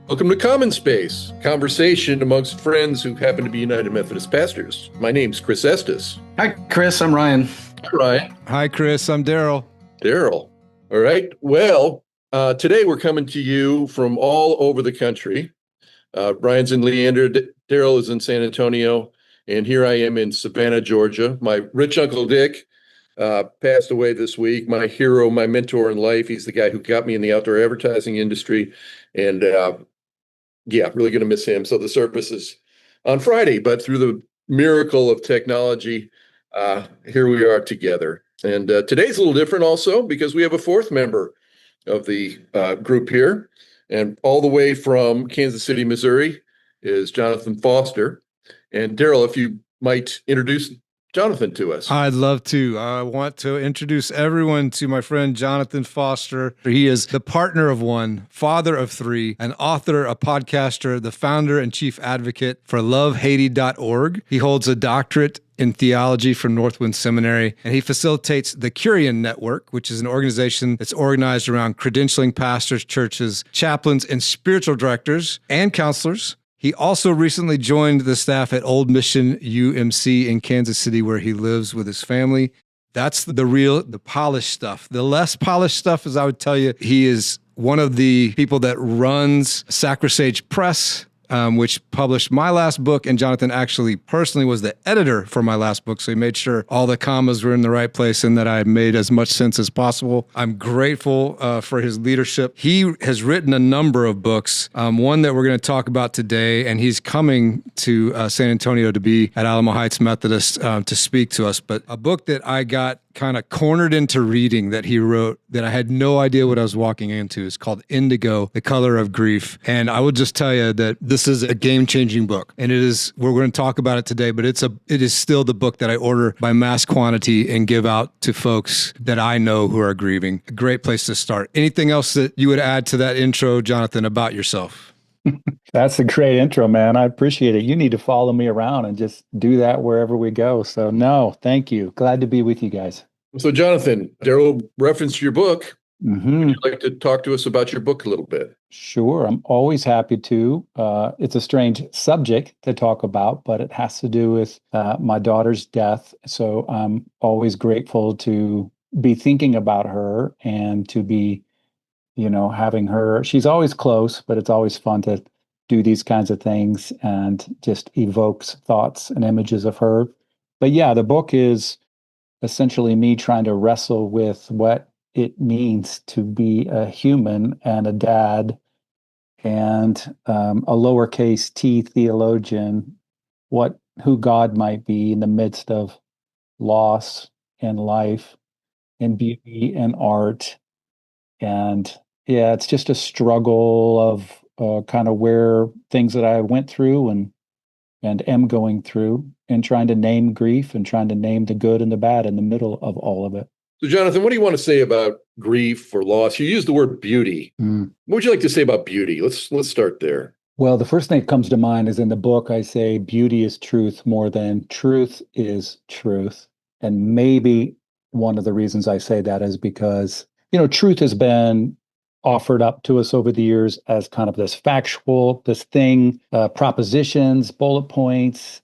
Welcome to Common Space, conversation amongst friends who happen to be United Methodist pastors. My name's Chris Estes. Hi, Chris. I'm Ryan. Hi, Ryan. Hi, Chris. I'm Darrell. Darrell. All right. Well, today we're coming to you from all over the country. Ryan's in Leander, Darrell is in San Antonio, and here I am in Savannah, Georgia. My rich Uncle Dick passed away this week. My hero, my mentor in life. He's the guy who got me in the outdoor advertising industry. And really going to miss him. So the service is on Friday, but through the miracle of technology, here we are together. And today's a little different also because we have a fourth member of the group here. And all the way from Kansas City, Missouri is Jonathan Foster. And Darrell, if you might introduce Jonathan to us. I'd love to. I want to introduce everyone to my friend Jonathan Foster. He is the partner of one, father of three, an author, a podcaster, the founder and chief advocate for lovehaiti.org. He holds a doctorate in theology from Northwind Seminary, and he facilitates the Curian Network, which is an organization that's organized around credentialing pastors, churches, chaplains, and spiritual directors and counselors. He also recently joined the staff at Old Mission UMC in Kansas City, where he lives with his family. That's the polished stuff. The less polished stuff, as I would tell you, he is one of the people that runs Sacrisage Press, which published my last book, and Jonathan actually personally was the editor for my last book, so he made sure all the commas were in the right place and that I made as much sense as possible. I'm grateful for his leadership. He has written a number of books, one that we're going to talk about today, and he's coming to San Antonio to be at Alamo Heights Methodist to speak to us, but a book that I got kind of cornered into reading that he wrote that I had no idea what I was walking into is called Indigo, The Color of Grief. And I will just tell you that this is a game-changing book. And we're going to talk about it today, but it is still the book that I order by mass quantity and give out to folks that I know who are grieving. A great place to start. Anything else that you would add to that intro, Jonathan, about yourself? That's a great intro, man. I appreciate it. You need to follow me around and just do that wherever we go. So no, thank you. Glad to be with you guys. So Jonathan, Darrell referenced your book. Mm-hmm. Would you like to talk to us about your book a little bit? Sure. I'm always happy to. It's a strange subject to talk about, but it has to do with my daughter's death. So I'm always grateful to be thinking about her and to be having her. She's always close, but it's always fun to do these kinds of things and just evokes thoughts and images of her. But yeah, the book is essentially me trying to wrestle with what it means to be a human and a dad and a lowercase t theologian, who God might be in the midst of loss and life and beauty and art. And yeah, it's just a struggle of kind of where things that I went through and am going through and trying to name grief and trying to name the good and the bad in the middle of all of it. So Jonathan, what do you want to say about grief or loss? You used the word beauty. What would you like to say about beauty? Let's start there. Well, the first thing that comes to mind is in the book, I say beauty is truth more than truth is truth. And maybe one of the reasons I say that is because truth has been offered up to us over the years as kind of this thing, propositions, bullet points,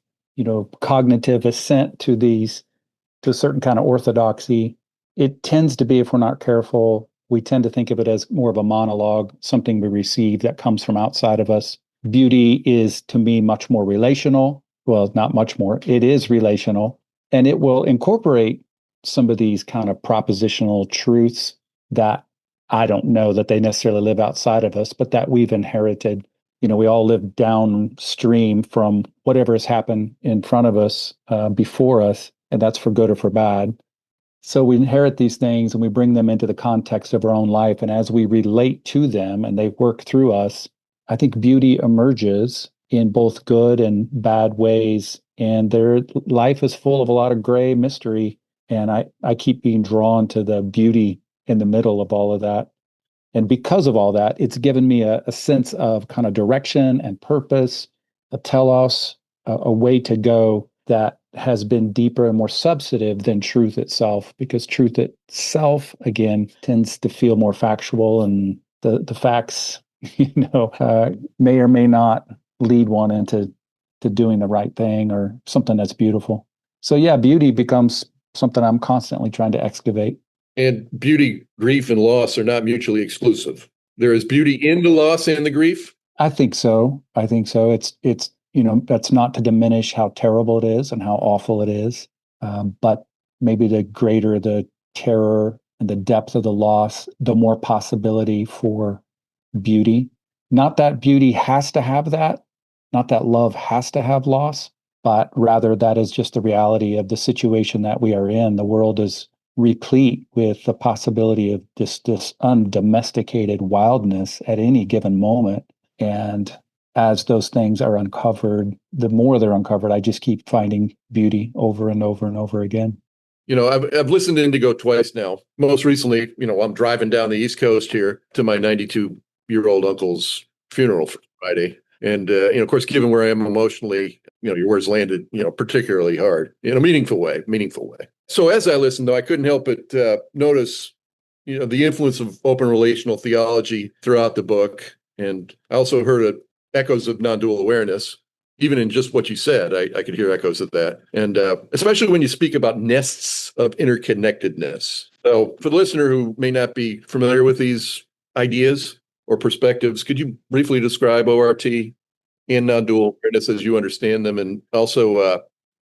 cognitive assent to a certain kind of orthodoxy. It tends to be, if we're not careful, we tend to think of it as more of a monologue, something we receive that comes from outside of us. Beauty is, to me, much more relational. Well, not much more. It is relational, and it will incorporate some of these kind of propositional truths that I don't know that they necessarily live outside of us, but that we've inherited. We all live downstream from whatever has happened in front of us, before us, and that's for good or for bad. So we inherit these things and we bring them into the context of our own life. And as we relate to them and they work through us, I think beauty emerges in both good and bad ways. And their life is full of a lot of gray mystery. And I keep being drawn to the beauty in the middle of all of that. And because of all that, it's given me a sense of kind of direction and purpose, a telos, a way to go that has been deeper and more substantive than truth itself, because truth itself, again, tends to feel more factual, and the facts, may or may not lead one into doing the right thing or something that's beautiful. So yeah, beauty becomes something I'm constantly trying to excavate. And beauty, grief, and loss are not mutually exclusive. There is beauty in the loss and the grief. I think so. It's that's not to diminish how terrible it is and how awful it is, but maybe the greater the terror and the depth of the loss, the more possibility for beauty. Not that beauty has to have that, not that love has to have loss, but rather that is just the reality of the situation that we are in. The world is replete with the possibility of this undomesticated wildness at any given moment. And as those things are uncovered, the more they're uncovered, I just keep finding beauty over and over and over again. I've listened to Indigo twice now. Most recently, I'm driving down the East Coast here to my 92-year-old uncle's funeral for Friday. And, of course, given where I am emotionally, your words landed, particularly hard in a meaningful way. So as I listened, though, I couldn't help but notice, the influence of open relational theology throughout the book. And I also heard echoes of non-dual awareness. Even in just what you said, I could hear echoes of that. And especially when you speak about nests of interconnectedness. So for the listener who may not be familiar with these ideas or perspectives, could you briefly describe ORT and non-dual awareness as you understand them, and also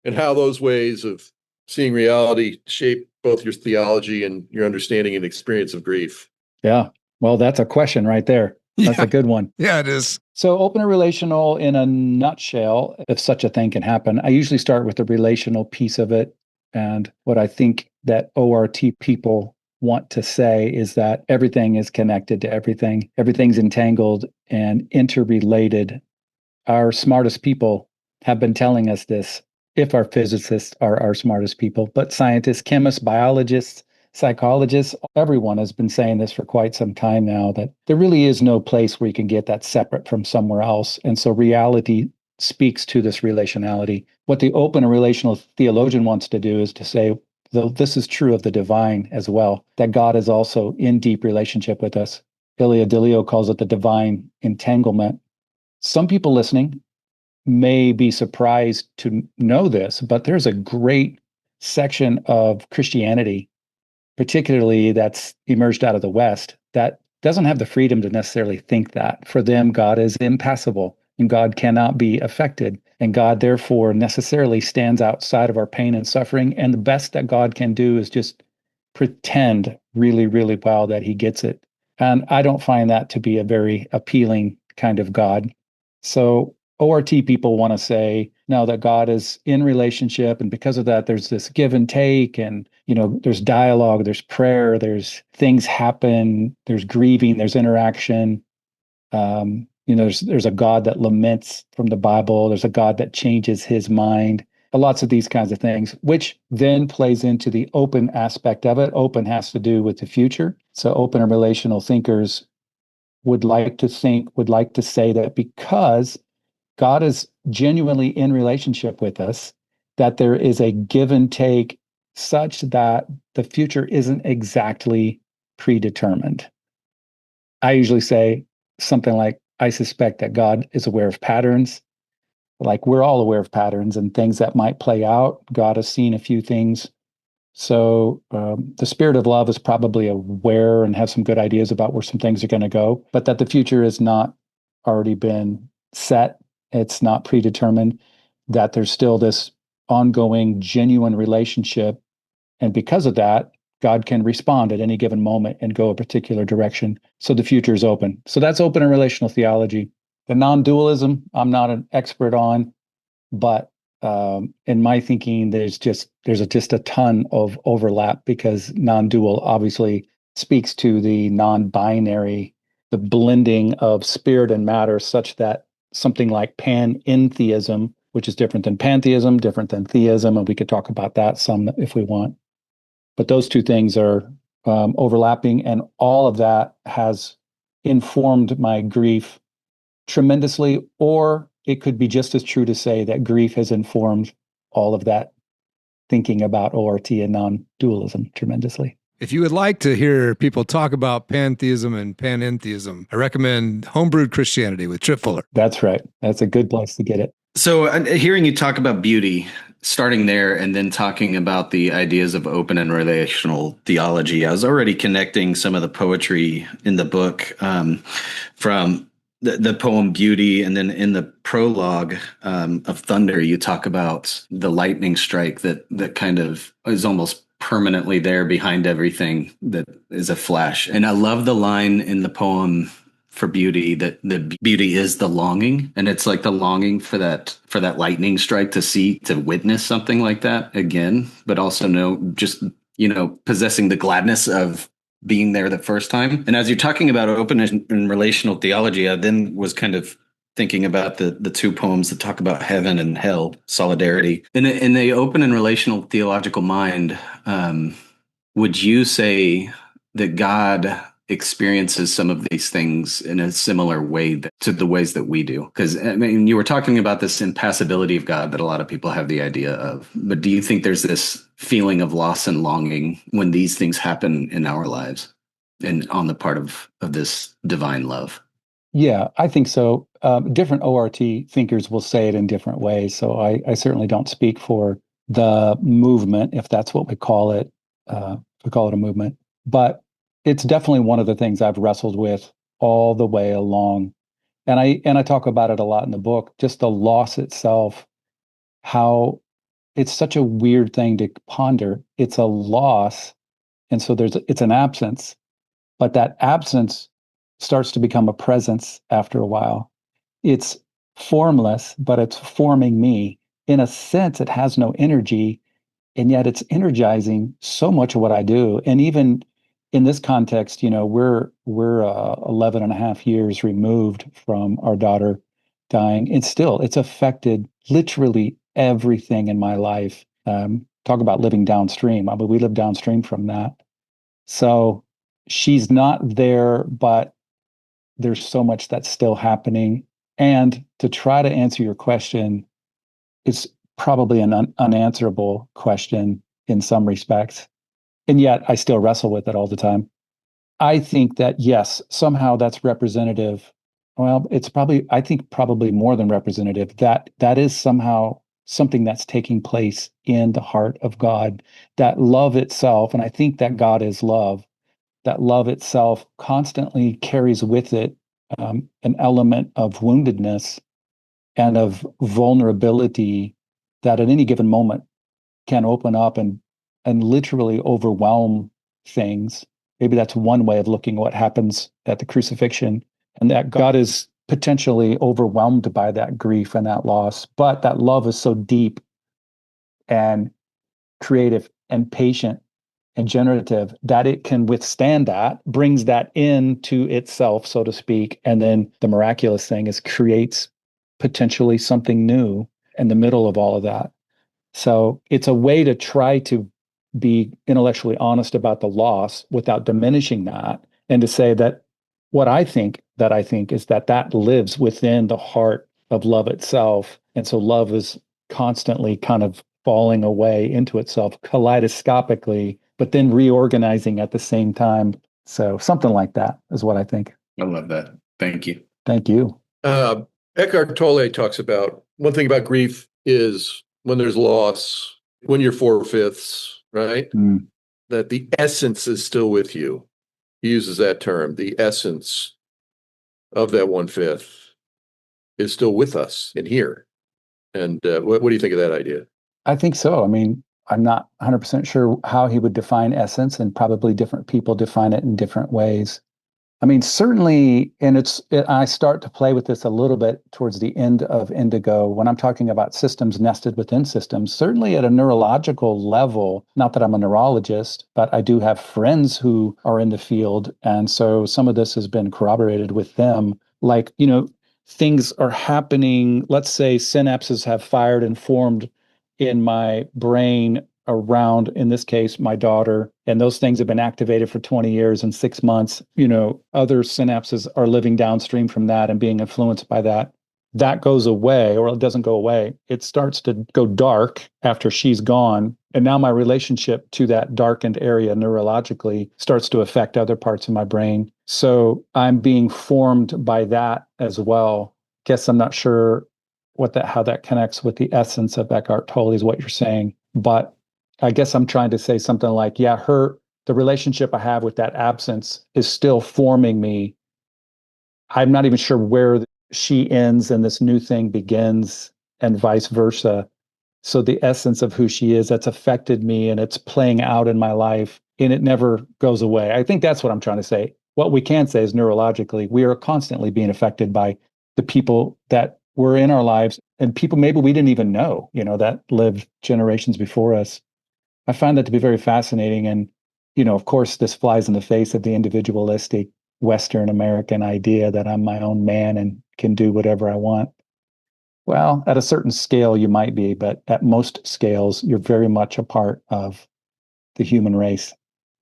and how those ways of seeing reality shape both your theology and your understanding and experience of grief? Yeah. Well, that's a question right there. That's a good one. Yeah, it is. So open and relational in a nutshell, if such a thing can happen, I usually start with the relational piece of it. And what I think that ORT people want to say is that everything is connected to everything. Everything's entangled and interrelated. Our smartest people have been telling us this, if our physicists are our smartest people, but scientists, chemists, biologists, psychologists, everyone has been saying this for quite some time now, that there really is no place where you can get that separate from somewhere else. And so reality speaks to this relationality. What the open and relational theologian wants to do is to say, though this is true of the divine as well, that God is also in deep relationship with us. Ilia Delio calls it the divine entanglement. Some people listening may be surprised to know this, but there's a great section of Christianity, particularly that's emerged out of the West, that doesn't have the freedom to necessarily think that. For them, God is impassible and God cannot be affected. And God, therefore, necessarily stands outside of our pain and suffering. And the best that God can do is just pretend really, really well that he gets it. And I don't find that to be a very appealing kind of God. So ORT people want to say, no, that God is in relationship. And because of that, there's this give and take, and, there's dialogue, there's prayer, there's things happen, there's grieving, there's interaction. There's a God that laments from the Bible. There's a God that changes his mind. Lots of these kinds of things, which then plays into the open aspect of it. Open has to do with the future. So open and relational thinkers would like to say that because God is genuinely in relationship with us, that there is a give and take such that the future isn't exactly predetermined. I usually say something like, I suspect that God is aware of patterns. Like, we're all aware of patterns and things that might play out. God has seen a few things. So the spirit of love is probably aware and has some good ideas about where some things are going to go, but that the future is not already been set. It's not predetermined, that there's still this ongoing, genuine relationship. And because of that, God can respond at any given moment and go a particular direction. So the future is open. So that's open and relational theology. The non-dualism, I'm not an expert on, but in my thinking, there's just a ton of overlap, because non-dual obviously speaks to the non-binary, the blending of spirit and matter, such that something like panentheism, which is different than pantheism, different than theism, and we could talk about that some if we want. But those two things are overlapping, and all of that has informed my grief tremendously. Or it could be just as true to say that grief has informed all of that thinking about ORT and non-dualism tremendously. If you would like to hear people talk about pantheism and panentheism, I recommend Homebrewed Christianity with Tripp Fuller. That's right. That's a good place to get it. So hearing you talk about beauty, starting there and then talking about the ideas of open and relational theology, I was already connecting some of the poetry in the book from the poem Beauty. And then in the prologue of Thunder, you talk about the lightning strike that kind of is almost permanently there behind everything that is a flash. And I love the line in the poem for Beauty that the beauty is the longing, and it's like the longing for that lightning strike to witness something like that again, but also possessing the gladness of being there the first time. And as you're talking about open and relational theology, I then was kind of thinking about the two poems that talk about heaven and hell, solidarity. In the open and relational theological mind, would you say that God experiences some of these things in a similar way to the ways that we do? Because I mean, you were talking about this impassibility of God that a lot of people have the idea of, but do you think there's this feeling of loss and longing when these things happen in our lives and on the part of this divine love? Yeah, I think so. Different ORT thinkers will say it in different ways. So I certainly don't speak for the movement, if that's what we call it. We call it a movement. But it's definitely one of the things I've wrestled with all the way along. And I talk about it a lot in the book, just the loss itself, how it's such a weird thing to ponder. It's a loss. And so it's an absence, but that absence starts to become a presence after a while. It's formless, but it's forming me. In a sense, it has no energy, and yet it's energizing so much of what I do. And even in this context, we're 11 and a half years removed from our daughter dying, and still it's affected literally everything in my life. Talk about living downstream. I mean, we live downstream from that. So she's not there, but there's so much that's still happening. And to try to answer your question, it's probably an unanswerable question in some respects. And yet I still wrestle with it all the time. I think that, yes, somehow that's representative. Well, I think probably more than representative. That is somehow something that's taking place in the heart of God, that love itself. And I think that God is love. That love itself constantly carries with it an element of woundedness and of vulnerability that at any given moment can open up and literally overwhelm things. Maybe that's one way of looking at what happens at the crucifixion, and that God is potentially overwhelmed by that grief and that loss. But that love is so deep and creative and patient and generative that it can withstand that, brings that into itself, so to speak. And then the miraculous thing is creates potentially something new in the middle of all of that. So it's a way to try to be intellectually honest about the loss without diminishing that, and to say that what I think is that lives within the heart of love itself. And so love is constantly kind of falling away into itself kaleidoscopically, but then reorganizing at the same time. So something like that is what I think. I love that. Thank you. Thank you. Eckhart Tolle talks about one thing about grief is when there's loss, when you're 4/5, right? That the essence is still with you. He uses that term. The essence of that 1/5 is still with us in here. And what do you think of that idea? I think so. I mean, I'm not 100% sure how he would define essence, and probably different people define it in different ways. I mean, certainly, and I start to play with this a little bit towards the end of Indigo when I'm talking about systems nested within systems, certainly at a neurological level. Not that I'm a neurologist, but I do have friends who are in the field. And so some of this has been corroborated with them. Like, things are happening. Let's say synapses have fired and formed in my brain around, in this case, my daughter, and those things have been activated for 20 years and 6 months. Other synapses are living downstream from that and being influenced by that. That goes away, or it doesn't go away. It starts to go dark after she's gone, And now my relationship to that darkened area neurologically starts to affect other parts of my brain. So I'm being formed by that as well. Guess I'm not sure how that connects with the essence of Eckhart Tolle is what you're saying. But I guess I'm trying to say something like, yeah, the relationship I have with that absence is still forming me. I'm not even sure where she ends and this new thing begins, and vice versa. So the essence of who she is, that's affected me, and it's playing out in my life, and it never goes away. I think that's what I'm trying to say. What we can say is neurologically, we are constantly being affected by the people that were in our lives, and people maybe we didn't even know, that lived generations before us. I find that to be very fascinating. And, of course, this flies in the face of the individualistic Western American idea that I'm my own man and can do whatever I want. Well, at a certain scale, you might be, but at most scales, you're very much a part of the human race.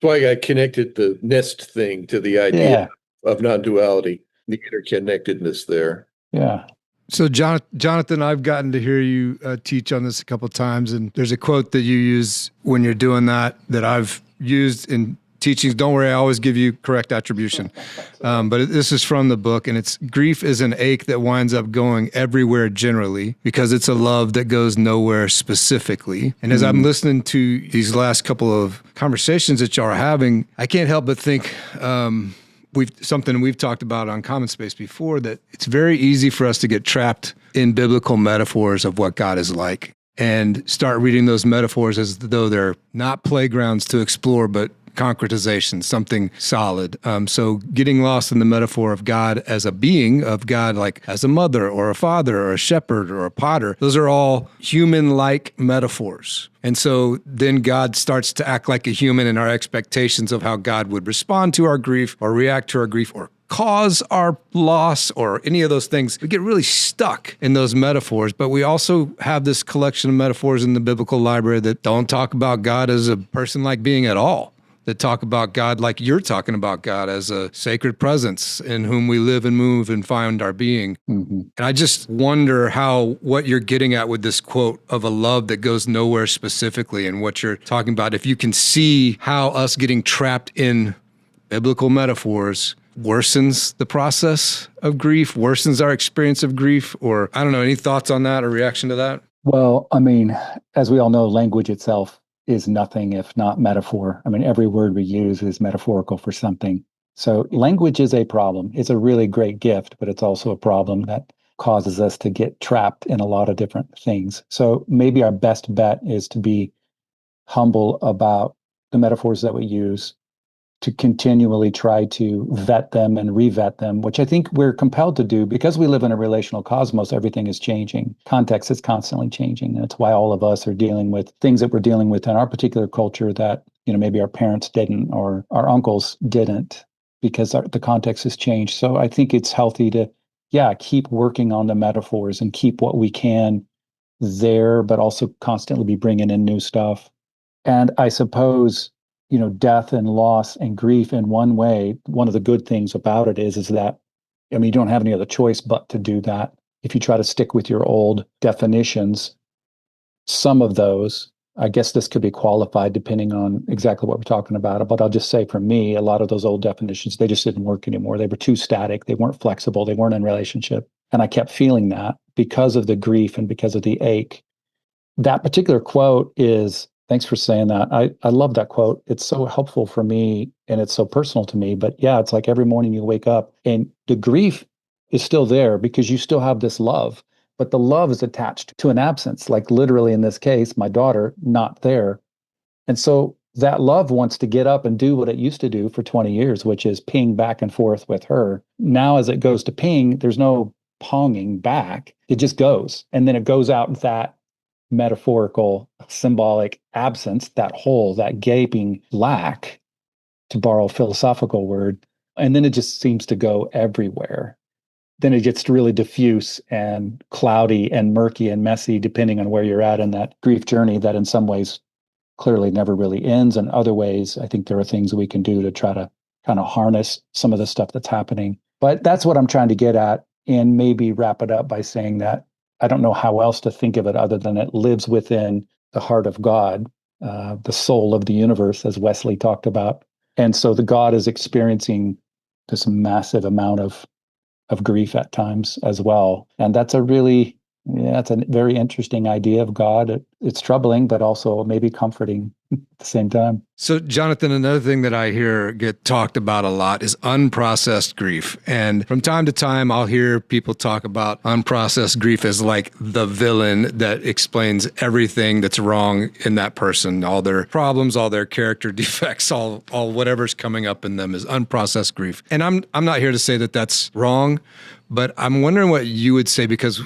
That's why I connected the nest thing to the idea of non-duality, the interconnectedness there. Yeah. So, Jonathan, I've gotten to hear you teach on this a couple of times, and there's a quote that you use when you're doing that I've used in teachings. Don't worry, I always give you correct attribution. But this is from the book, and it's grief is an ache that winds up going everywhere generally because it's a love that goes nowhere specifically. And as I'm listening to these last couple of conversations that y'all are having, I can't help but think we've talked about on Common Space before, that it's very easy for us to get trapped in biblical metaphors of what God is like and start reading those metaphors as though they're not playgrounds to explore, but concretization, something solid. So getting lost in the metaphor of God as a being, of God like as a mother or a father or a shepherd or a potter, those are all human-like metaphors. And so then God starts to act like a human, and our expectations of how God would respond to our grief or react to our grief or cause our loss or any of those things, we get really stuck in those metaphors. But we also have this collection of metaphors in the biblical library that don't talk about God as a person-like being at all, that talk about God like you're talking about God, as a sacred presence in whom we live and move and find our being. Mm-hmm. And I just wonder what you're getting at with this quote of a love that goes nowhere specifically, and what you're talking about, if you can see how us getting trapped in biblical metaphors worsens the process of grief, worsens our experience of grief, or I don't know, any thoughts on that or reaction to that? Well, I mean, as we all know, language itself is nothing if not metaphor. I mean, every word we use is metaphorical for something. So language is a problem. It's a really great gift, but it's also a problem that causes us to get trapped in a lot of different things. So maybe our best bet is to be humble about the metaphors that we use, to continually try to vet them and re-vet them, which I think we're compelled to do because we live in a relational cosmos. Everything is changing. Context is constantly changing. And that's why all of us are dealing with things that we're dealing with in our particular culture that, maybe our parents didn't or our uncles didn't, because the context has changed. So I think it's healthy to, keep working on the metaphors and keep what we can there, but also constantly be bringing in new stuff. And I suppose, death and loss and grief in one way, one of the good things about it is that, you don't have any other choice but to do that. If you try to stick with your old definitions, some of those, I guess this could be qualified depending on exactly what we're talking about. But I'll just say for me, a lot of those old definitions, they just didn't work anymore. They were too static. They weren't flexible. They weren't in relationship. And I kept feeling that because of the grief and because of the ache. That particular quote is, thanks for saying that. I love that quote. It's so helpful for me and it's so personal to me. But yeah, it's like every morning you wake up and the grief is still there because you still have this love, but the love is attached to an absence, like literally in this case, my daughter not there. And so that love wants to get up and do what it used to do for 20 years, which is ping back and forth with her. Now, as it goes to ping, there's no ponging back. It just goes. And then it goes out that metaphorical, symbolic absence, that hole, that gaping lack, to borrow a philosophical word. And then it just seems to go everywhere. Then it gets really diffuse and cloudy and murky and messy, depending on where you're at in that grief journey that in some ways clearly never really ends. And other ways, I think there are things we can do to try to kind of harness some of the stuff that's happening. But that's what I'm trying to get at, and maybe wrap it up by saying that I don't know how else to think of it other than it lives within the heart of God. the soul of the universe, as Wesley talked about. And so the God is experiencing this massive amount of grief at times as well. And that's that's a very interesting idea of God. It's troubling, but also maybe comforting at the same time. So, Jonathan, another thing that I hear get talked about a lot is unprocessed grief. And from time to time, I'll hear people talk about unprocessed grief as like the villain that explains everything that's wrong in that person, all their problems, all their character defects, all whatever's coming up in them is unprocessed grief. And I'm not here to say that that's wrong, but I'm wondering what you would say, because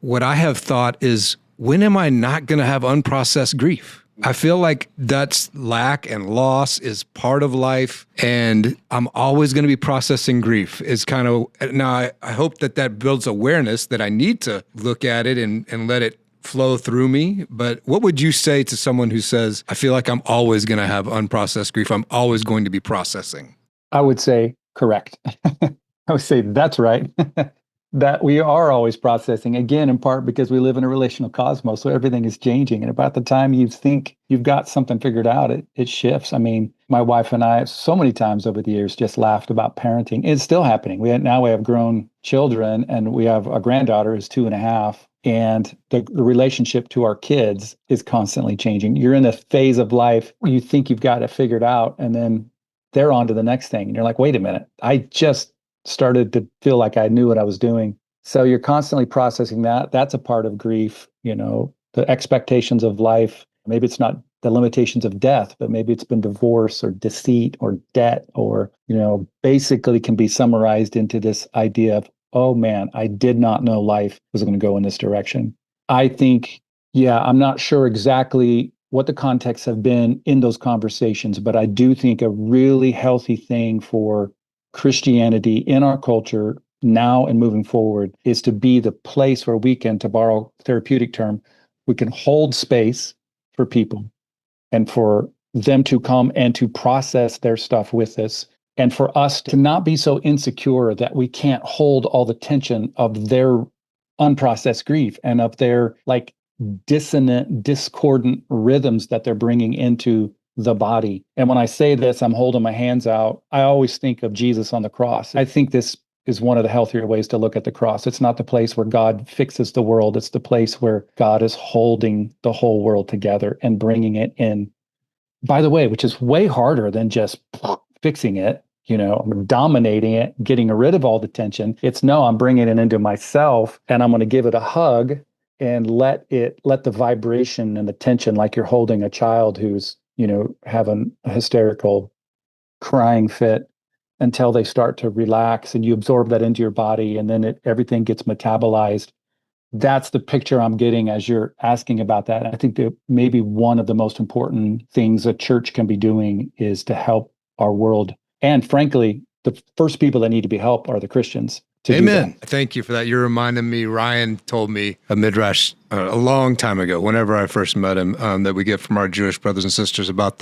what I have thought is, when am I not going to have unprocessed grief? I feel like that's lack and loss is part of life, and I'm always going to be processing grief. It's kind of, now I hope that builds awareness that I need to look at it and let it flow through me. But what would you say to someone who says, I feel like I'm always going to have unprocessed grief, I'm always going to be processing? I would say correct. I would say that's right. That we are always processing, again, in part because we live in a relational cosmos, so everything is changing. And about the time you think you've got something figured out, it shifts. I mean, my wife and I, so many times over the years, just laughed about parenting. It's still happening. Now we have grown children, and we have a granddaughter who's 2.5. And the relationship to our kids is constantly changing. You're in a phase of life where you think you've got it figured out, and then they're on to the next thing. And you're like, wait a minute, I just started to feel like I knew what I was doing. So you're constantly processing that. That's a part of grief, the expectations of life. Maybe it's not the limitations of death, but maybe it's been divorce or deceit or debt, or, basically can be summarized into this idea of, oh man, I did not know life was going to go in this direction. I think, I'm not sure exactly what the contexts have been in those conversations, but I do think a really healthy thing for Christianity in our culture now and moving forward is to be the place where we can, to borrow a therapeutic term, we can hold space for people and for them to come and to process their stuff with us, and for us to not be so insecure that we can't hold all the tension of their unprocessed grief and of their dissonant, discordant rhythms that they're bringing into the body. And when I say this, I'm holding my hands out. I always think of Jesus on the cross. I think this is one of the healthier ways to look at the cross. It's not the place where God fixes the world. It's the place where God is holding the whole world together and bringing it in. By the way, which is way harder than just fixing it, dominating it, getting rid of all the tension. It's no, I'm bringing it into myself, and I'm going to give it a hug and let the vibration and the tension, like you're holding a child who's having a hysterical crying fit, until they start to relax, and you absorb that into your body, and then everything gets metabolized. That's the picture I'm getting as you're asking about that. And I think that maybe one of the most important things a church can be doing is to help our world. And frankly, the first people that need to be helped are the Christians. Amen. Thank you for that. You're reminding me, Ryan told me a midrash a long time ago, whenever I first met him, that we get from our Jewish brothers and sisters about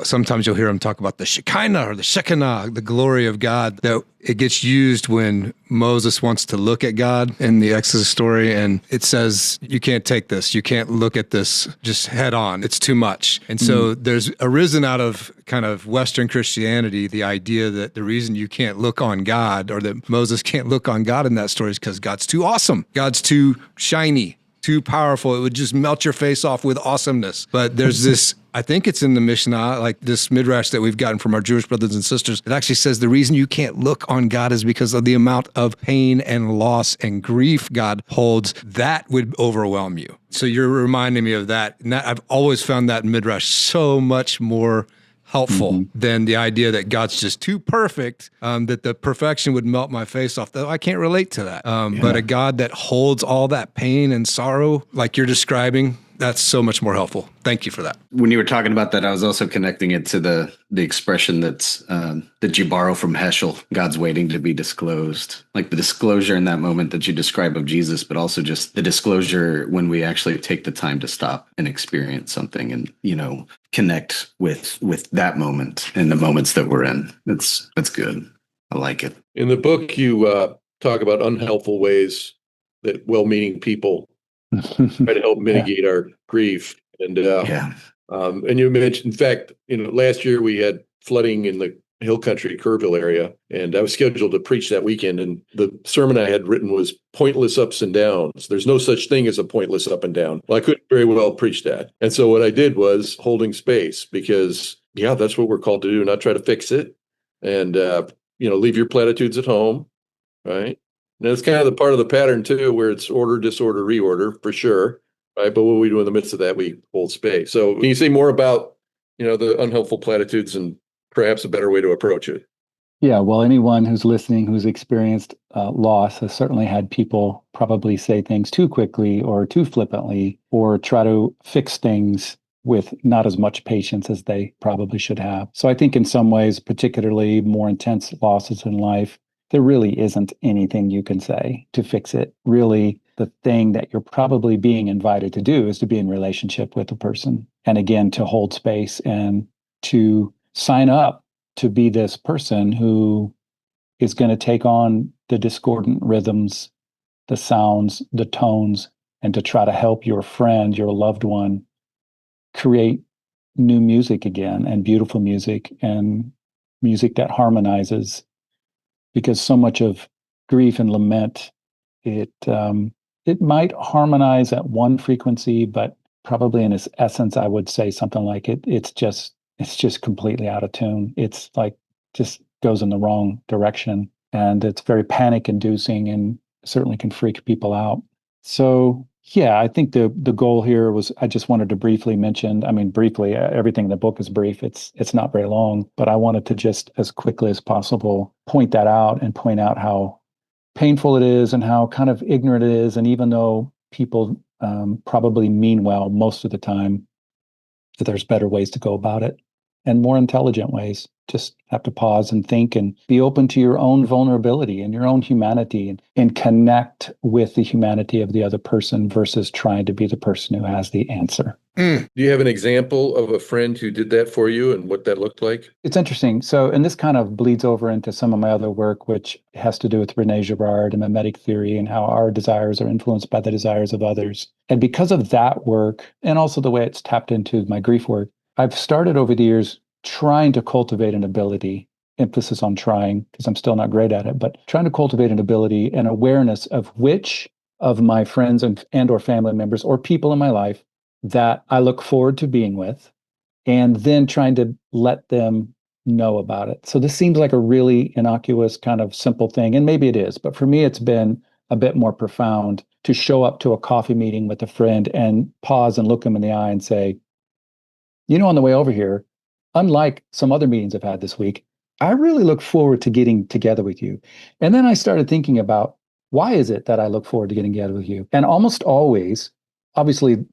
sometimes you'll hear him talk about the Shekinah or the Shekinah, the glory of God, that it gets used when Moses wants to look at God in the Exodus story. And it says, you can't take this. You can't look at this just head on. It's too much. And so there's arisen out of kind of Western Christianity, the idea that the reason you can't look on God, or that Moses can't look on God in that story, is because God's too awesome. God's too shiny, too powerful. It would just melt your face off with awesomeness. But there's this, I think it's in the Mishnah, like this midrash that we've gotten from our Jewish brothers and sisters. It actually says the reason you can't look on God is because of the amount of pain and loss and grief God holds. That would overwhelm you. So you're reminding me of that. And I've always found that midrash so much more helpful than the idea that God's just too perfect, that the perfection would melt my face off. Though I can't relate to that. But a God that holds all that pain and sorrow, like you're describing, that's so much more helpful. Thank you for that. When you were talking about that, I was also connecting it to the expression that you borrow from Heschel, God's waiting to be disclosed. Like the disclosure in that moment that you describe of Jesus, but also just the disclosure when we actually take the time to stop and experience something and, connect with that moment and the moments that we're in. That's good. I like it. In the book, you talk about unhelpful ways that well-meaning people try to help mitigate our grief. And And you mentioned, in fact, last year we had flooding in the Hill Country, Kerrville area, and I was scheduled to preach that weekend. And the sermon I had written was pointless ups and downs. There's no such thing as a pointless up and down. Well, I couldn't very well preach that. And so what I did was holding space because, yeah, that's what we're called to do, not try to fix it. And, leave your platitudes at home, right? And it's kind of the part of the pattern too, where it's order, disorder, reorder for sure. Right. But what we do in the midst of that, we hold space. So can you say more about, the unhelpful platitudes and perhaps a better way to approach it? Yeah, well, anyone who's listening who's experienced loss has certainly had people probably say things too quickly or too flippantly or try to fix things with not as much patience as they probably should have. So I think in some ways, particularly more intense losses in life, there really isn't anything you can say to fix it. Really, the thing that you're probably being invited to do is to be in relationship with the person. And again, to hold space and to sign up to be this person who is going to take on the discordant rhythms, the sounds, the tones, and to try to help your friend, your loved one, create new music again and beautiful music and music that harmonizes. Because so much of grief and lament, it might harmonize at one frequency, but probably in its essence, I would say something like it's just completely out of tune. It's like just goes in the wrong direction, and it's very panic inducing and certainly can freak people out. So yeah, I think the goal here was I just wanted to briefly mention, I mean briefly, everything in the book is brief. It's not very long, but I wanted to just as quickly as possible point that out and point out how painful it is and how kind of ignorant it is. And even though people probably mean well most of the time, that there's better ways to go about it and more intelligent ways. Just have to pause and think and be open to your own vulnerability and your own humanity and connect with the humanity of the other person versus trying to be the person who has the answer. Do you have an example of a friend who did that for you and what that looked like? It's interesting. So, and this kind of bleeds over into some of my other work, which has to do with Rene Girard and mimetic theory and how our desires are influenced by the desires of others. And because of that work, and also the way it's tapped into my grief work, I've started over the years trying to cultivate an ability, emphasis on trying, because I'm still not great at it, but trying to cultivate an ability and awareness of which of my friends and or family members or people in my life that I look forward to being with, and then trying to let them know about it. So this seems like a really innocuous kind of simple thing, and maybe it is, but for me, it's been a bit more profound to show up to a coffee meeting with a friend and pause and look them in the eye and say, on the way over here, unlike some other meetings I've had this week, I really look forward to getting together with you. And then I started thinking about why is it that I look forward to getting together with you? And almost always, obviously,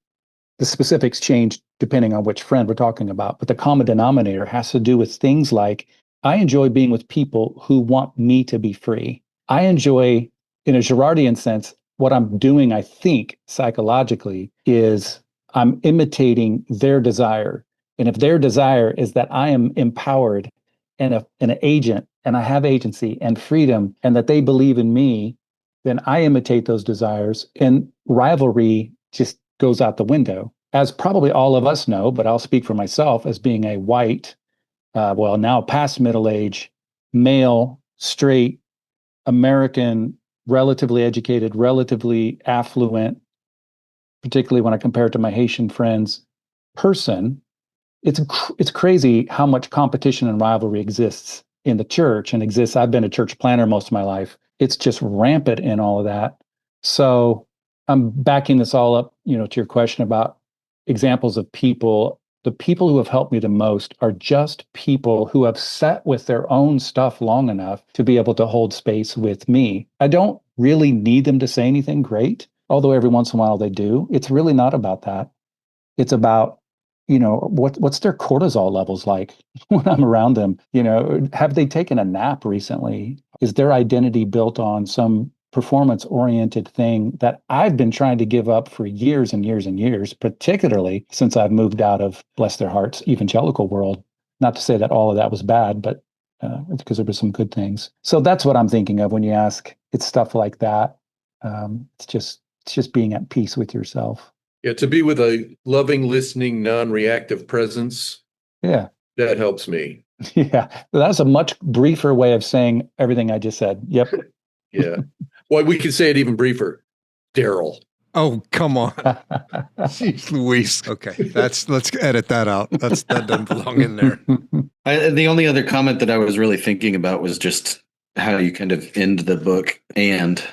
the specifics change depending on which friend we're talking about, but the common denominator has to do with things like I enjoy being with people who want me to be free. I enjoy, in a Girardian sense, what I'm doing, I think, psychologically, is I'm imitating their desire. And if their desire is that I am empowered and an agent and I have agency and freedom and that they believe in me, then I imitate those desires. And rivalry just goes out the window. As probably all of us know, but I'll speak for myself as being a white, now past middle age, male, straight, American, relatively educated, relatively affluent, particularly when I compare it to my Haitian friends, person. It's crazy how much competition and rivalry exists in the church and exists. I've been a church planner most of my life. It's just rampant in all of that. So I'm backing this all up, to your question about examples of people. The people who have helped me the most are just people who have sat with their own stuff long enough to be able to hold space with me. I don't really need them to say anything great, although every once in a while they do. It's really not about that. It's about, what's their cortisol levels like when I'm around them? Have they taken a nap recently? Is their identity built on some performance-oriented thing that I've been trying to give up for years and years and years, particularly since I've moved out of, bless their hearts, evangelical world? Not to say that all of that was bad, but because there were some good things. So that's what I'm thinking of when you ask. It's stuff like that. It's just being at peace with yourself. Yeah, to be with a loving, listening, non-reactive presence, Yeah. that helps me. Yeah. That's a much briefer way of saying everything I just said. Yep. Yeah. Well, we could say it even briefer. Darrell. Oh, come on. Jeez Louise. Okay, let's edit that out. That doesn't belong in there. The only other comment that I was really thinking about was just how you kind of end the book, and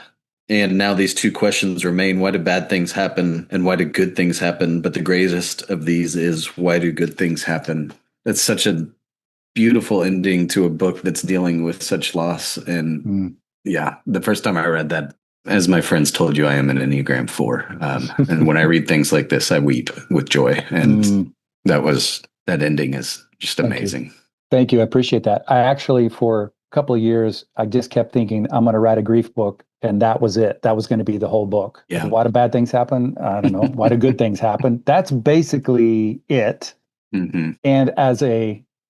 now these two questions remain: why do bad things happen, and why do good things happen? But the greatest of these is, why do good things happen? That's such a beautiful ending to a book that's dealing with such loss. And yeah, the first time I read that, as my friends told you, I am an Enneagram 4. And when I read things like this, I weep with joy. And that ending is just amazing. Thank you. I appreciate that. I actually, for a couple of years, I just kept thinking I'm going to write a grief book. And that was it. That was going to be the whole book. Yeah. Why do bad things happen? I don't know. Why do good things happen? That's basically it. Mm-hmm. And as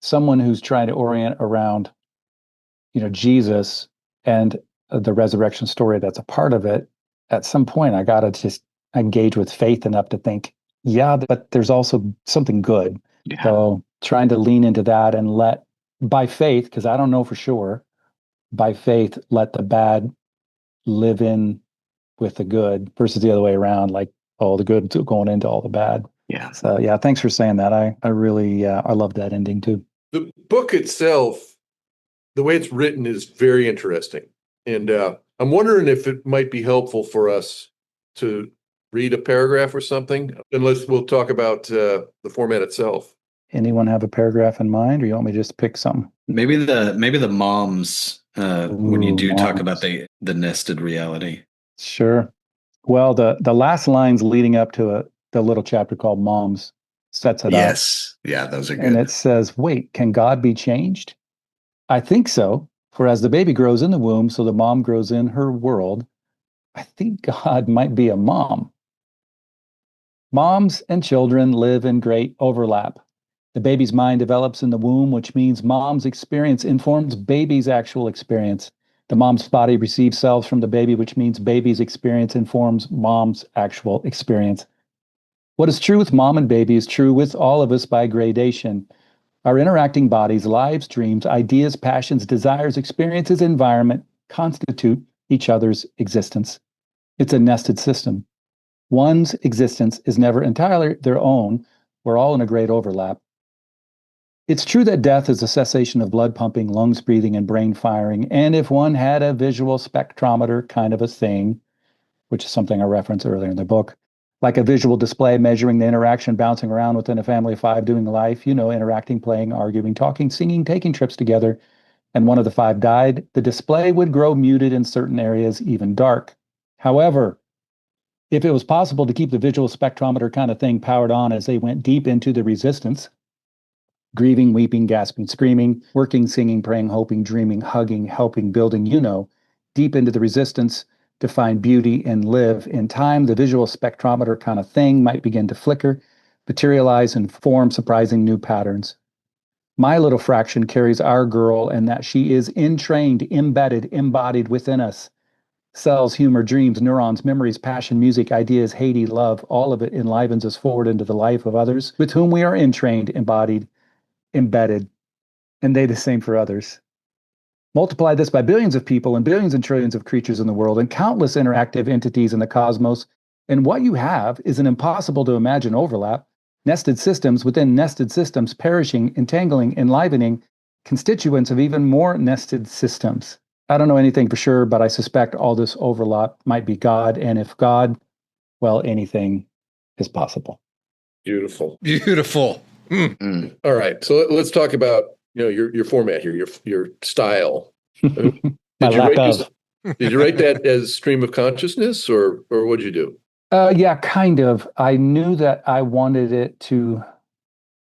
someone who's trying to orient around, Jesus and the resurrection story that's a part of it, at some point I got to just engage with faith enough to think, yeah, but there's also something good. Yeah. So trying to lean into that and by faith, because I don't know for sure, by faith, let the bad live in with the good versus the other way around, like all the good going into all the bad. Yeah. So yeah, thanks for saying that. I really, I love that ending too. The book itself, the way it's written, is very interesting. And I'm wondering if it might be helpful for us to read a paragraph or something. Unless we'll talk about the format itself. Anyone have a paragraph in mind, or you want me to just pick something? Maybe the moms, when you do talk moms. about the nested reality. Sure. Well, the last lines leading up to the little chapter called Moms sets it up. Yes. Yeah, those are good. And it says, wait, can God be changed? I think so. For as the baby grows in the womb, so the mom grows in her world. I think God might be a mom. Moms and children live in great overlap. The baby's mind develops in the womb, which means mom's experience informs baby's actual experience. The mom's body receives cells from the baby, which means baby's experience informs mom's actual experience. What is true with mom and baby is true with all of us by gradation. Our interacting bodies, lives, dreams, ideas, passions, desires, experiences, environment constitute each other's existence. It's a nested system. One's existence is never entirely their own. We're all in a great overlap. It's true that death is a cessation of blood pumping, lungs breathing, and brain firing. And if one had a visual spectrometer kind of a thing, which is something I referenced earlier in the book, like a visual display measuring the interaction bouncing around within a family of 5 doing life, interacting, playing, arguing, talking, singing, taking trips together, and one of the 5 died, the display would grow muted in certain areas, even dark. However, if it was possible to keep the visual spectrometer kind of thing powered on as they went deep into the resistance, grieving, weeping, gasping, screaming, working, singing, praying, hoping, dreaming, hugging, helping, building, deep into the resistance to find beauty and live. In time, the visual spectrometer kind of thing might begin to flicker, materialize, and form surprising new patterns. My little fraction carries our girl, and that she is entrained, embedded, embodied within us. Cells, humor, dreams, neurons, memories, passion, music, ideas, hate, love, all of it enlivens us forward into the life of others with whom we are entrained, embodied, embedded, and they the same for others. Multiply this by billions of people and billions and trillions of creatures in the world and countless interactive entities in the cosmos, and what you have is an impossible to imagine overlap, nested systems within nested systems, perishing, entangling, enlivening, constituents of even more nested systems. I don't know anything for sure, but I suspect all this overlap might be God, and if God, well, anything is possible. Beautiful. Beautiful. All right, so let's talk about your format here, your style. Did you write that as stream of consciousness, or what'd you do? Yeah, kind of. I knew that I wanted it to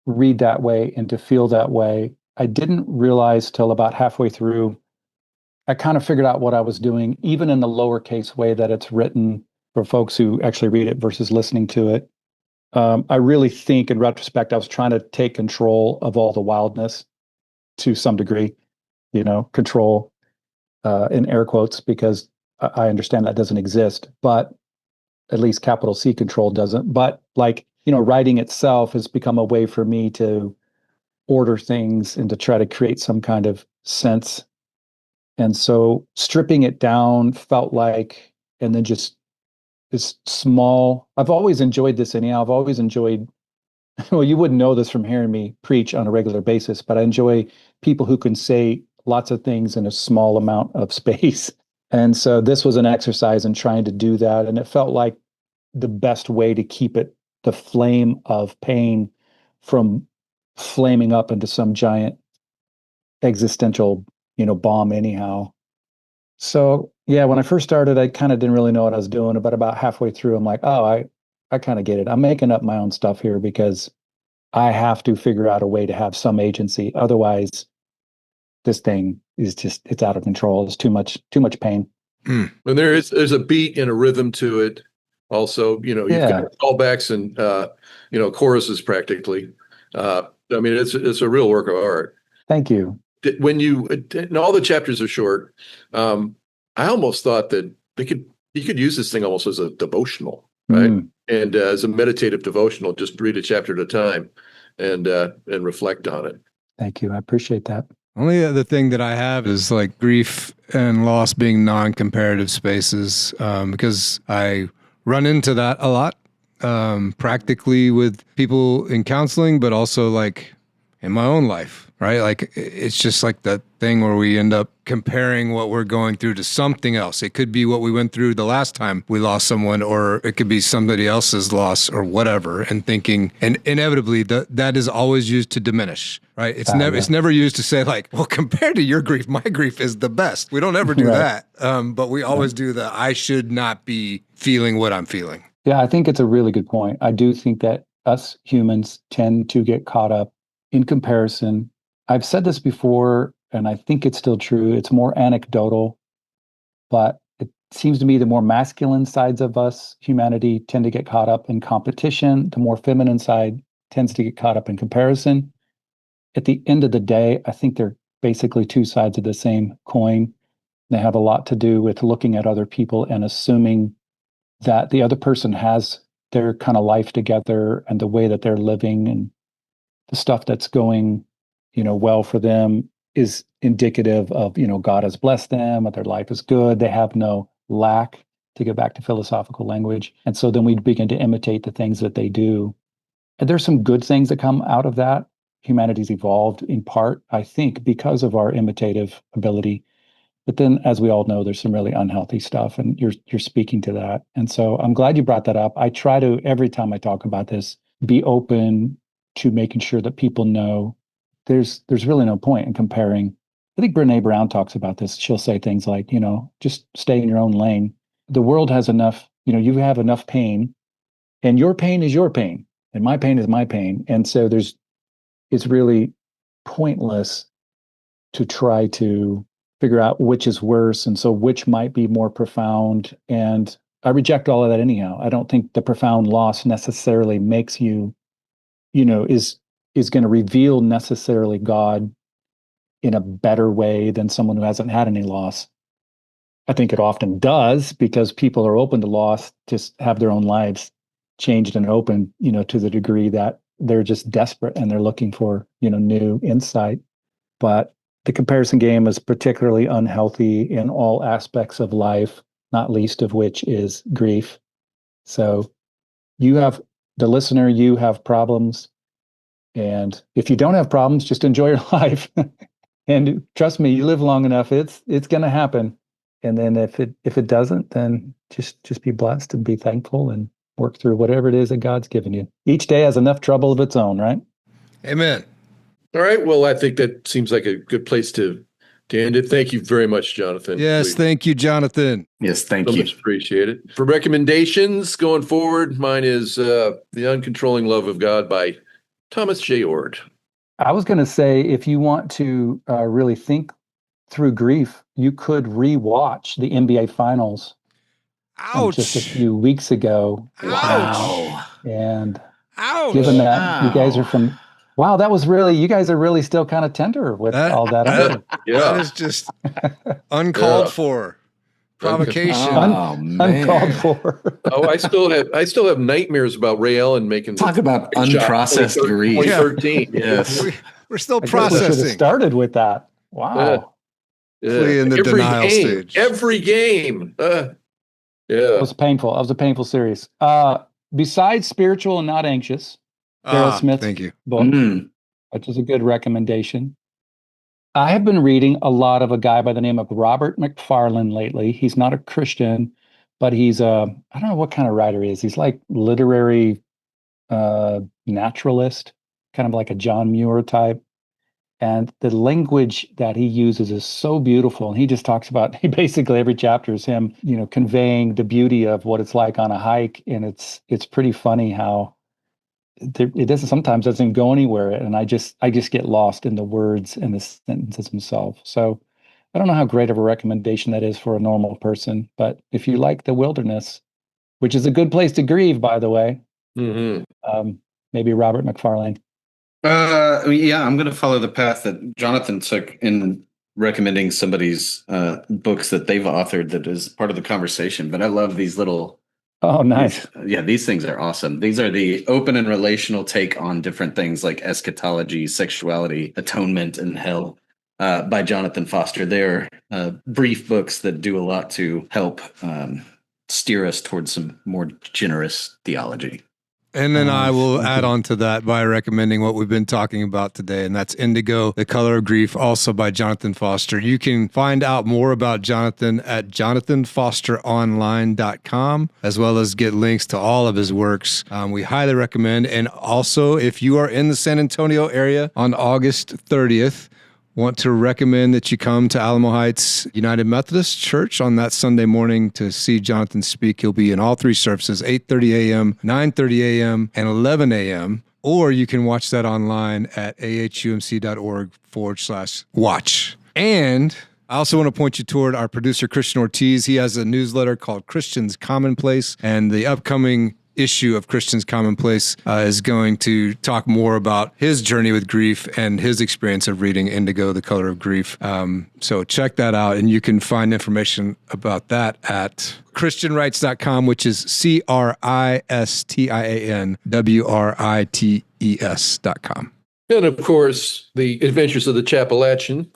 read that way and to feel that way. I didn't realize till about halfway through. I kind of figured out what I was doing, even in the lowercase way that it's written for folks who actually read it versus listening to it. I really think in retrospect, I was trying to take control of all the wildness to some degree, control in air quotes, because I understand that doesn't exist. But at least capital C control doesn't. But like, writing itself has become a way for me to order things and to try to create some kind of sense. And so stripping it down felt like, and then just this small, I've always enjoyed this anyhow. I've always enjoyed, well, you wouldn't know this from hearing me preach on a regular basis, but I enjoy people who can say lots of things in a small amount of space. And so this was an exercise in trying to do that. And it felt like the best way to keep the flame of pain from flaming up into some giant existential, bomb anyhow. So yeah, when I first started, I kind of didn't really know what I was doing, but about halfway through, I'm like, oh, I kind of get it. I'm making up my own stuff here because I have to figure out a way to have some agency. Otherwise, this thing is it's out of control. It's too much pain. And there's a beat and a rhythm to it. Also, you've got callbacks and choruses practically. I mean, it's a real work of art. Thank you. When and all the chapters are short, I almost thought that you could use this thing almost as a devotional, right? And as a meditative devotional, just read a chapter at a time and reflect on it. Thank you. I appreciate that. Only other thing that I have is like grief and loss being non-comparative spaces, because I run into that a lot, practically with people in counseling, but also like in my own life, right? Like it's just like that thing where we end up comparing what we're going through to something else. It could be what we went through the last time we lost someone, or it could be somebody else's loss or whatever, and thinking, and inevitably that is always used to diminish, right? It's never used to say like, well, compared to your grief, my grief is the best. We don't ever do that. But we always do the, I should not be feeling what I'm feeling. Yeah, I think it's a really good point. I do think that us humans tend to get caught up in comparison. I've said this before, and I think it's still true. It's more anecdotal, but it seems to me the more masculine sides of us, humanity, tend to get caught up in competition. The more feminine side tends to get caught up in comparison. At the end of the day, I think they're basically two sides of the same coin. They have a lot to do with looking at other people and assuming that the other person has their kind of life together and the way that they're living and the stuff that's going, well for them is indicative of, God has blessed them, their life is good, they have no lack, to go back to philosophical language. And so then we begin to imitate the things that they do. And there's some good things that come out of that. Humanity's evolved in part, I think, because of our imitative ability. But then, as we all know, there's some really unhealthy stuff, and you're speaking to that. And so I'm glad you brought that up. I try to, every time I talk about this, be open to making sure that people know there's really no point in comparing. I think Brene Brown talks about this. She'll say things like, just stay in your own lane. The world has enough, you have enough pain, and your pain is your pain, and my pain is my pain. And so it's really pointless to try to figure out which is worse, and so which might be more profound. And I reject all of that anyhow. I don't think the profound loss necessarily makes you, is going to reveal necessarily God in a better way than someone who hasn't had any loss. I think it often does, because people are open to loss, just have their own lives changed and open, to the degree that they're just desperate and they're looking for, new insight. But the comparison game is particularly unhealthy in all aspects of life, not least of which is grief. So you have problems. And if you don't have problems, just enjoy your life. And trust me, you live long enough, it's going to happen. And then if it doesn't, then just be blessed and be thankful and work through whatever it is that God's given you. Each day has enough trouble of its own, right? Amen. All right. Well, I think that seems like a good place to end it. Thank you very much, Jonathan. Yes, thank you, Jonathan. Yes, thank you. Much appreciate it. For recommendations going forward, mine is The Uncontrolling Love of God by Thomas J. Oord. I was going to say, if you want to really think through grief, you could rewatch the NBA Finals. Ouch! Just a few weeks ago. Ouch! And ouch! Given that you guys are from, wow, that was really, you guys are really still kind of tender with all that. That is just uncalled for. Provocation. Oh, man. Uncalled for. Oh, I still have nightmares about Ray Allen making Talk about the shot unprocessed grief. 2013. Yes. We're still I guess we should have processing. started with that. Wow. Flee in the denial stage. Every game. It Yeah. was painful. It was a painful series. Besides Spiritual and Not Anxious, Darrell Smith's Thank you. book, which is a good recommendation. I have been reading a lot of a guy by the name of Robert Macfarlane lately. He's not a Christian, but he's I don't know what kind of writer he is. He's like literary naturalist, kind of like a John Muir type. And the language that he uses is so beautiful. And he just talks about, he basically every chapter is him, conveying the beauty of what it's like on a hike. And it's pretty funny how it sometimes doesn't go anywhere. And I just get lost in the words and the sentences themselves. So I don't know how great of a recommendation that is for a normal person, but if you like the wilderness, which is a good place to grieve, by the way, maybe Robert Macfarlane. Yeah, I'm going to follow the path that Jonathan took in recommending somebody's books that they've authored that is part of the conversation. But I love these little. Oh, nice. These things are awesome. These are the open and relational take on different things like eschatology, sexuality, atonement, and hell by Jonathan Foster. They're brief books that do a lot to help steer us towards some more generous theology. And then I will add on to that by recommending what we've been talking about today, and that's Indigo, The Color of Grief, also by Jonathan Foster. You can find out more about Jonathan at jonathanfosteronline.com, as well as get links to all of his works. We highly recommend. And also, if you are in the San Antonio area on August 30th, want to recommend that you come to Alamo Heights United Methodist Church on that Sunday morning to see Jonathan speak. He'll be in all three services, 8:30 a.m., 9:30 a.m., and 11 a.m. Or you can watch that online at ahumc.org/watch. And I also want to point you toward our producer, Christian Ortiz. He has a newsletter called Christians Commonplace, and the upcoming issue of Christians Commonplace is going to talk more about his journey with grief and his experience of reading Indigo, The Color of Grief. So check that out, and you can find information about that at christianwrites.com, which is ChristianWrites.com. And of course, the Adventures of the Chapalachian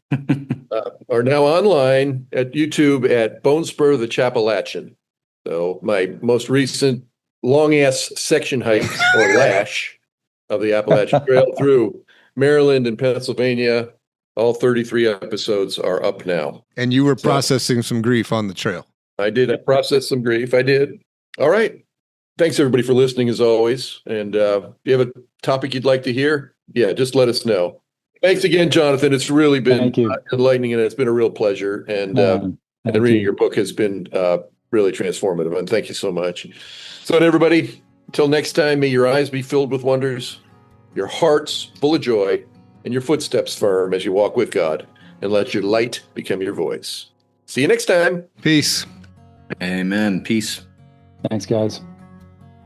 are now online at YouTube at Bonespur the Chapalachian. So my most recent long-ass section hike or lash of the Appalachian Trail through Maryland and Pennsylvania. All 33 episodes are up now. And you were processing some grief on the trail. I did. I processed some grief. I did. All right. Thanks, everybody, for listening, as always. And if you have a topic you'd like to hear, just let us know. Thanks again, Jonathan. It's really been enlightening, and it's been a real pleasure. And reading your book has been really transformative. And thank you so much. So, everybody, until next time, may your eyes be filled with wonders, your hearts full of joy, and your footsteps firm as you walk with God, and let your light become your voice. See you next time. Peace. Amen. Peace. Thanks, guys.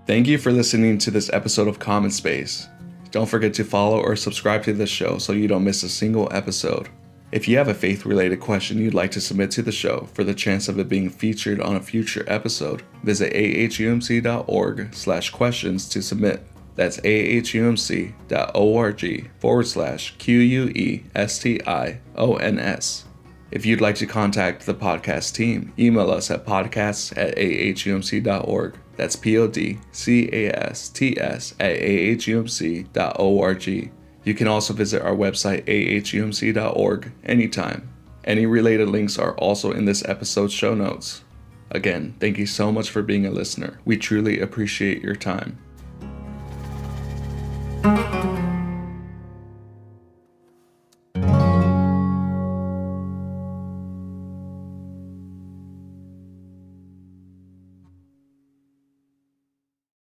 Thank you for listening to this episode of Common Space. Don't forget to follow or subscribe to this show so you don't miss a single episode. If you have a faith-related question you'd like to submit to the show for the chance of it being featured on a future episode, visit ahumc.org/questions to submit. That's ahumc.org/QUESTIONS. If you'd like to contact the podcast team, email us at podcasts@ahumc.org. That's podcasts@ahumc.org. You can also visit our website, ahumc.org, anytime. Any related links are also in this episode's show notes. Again, thank you so much for being a listener. We truly appreciate your time.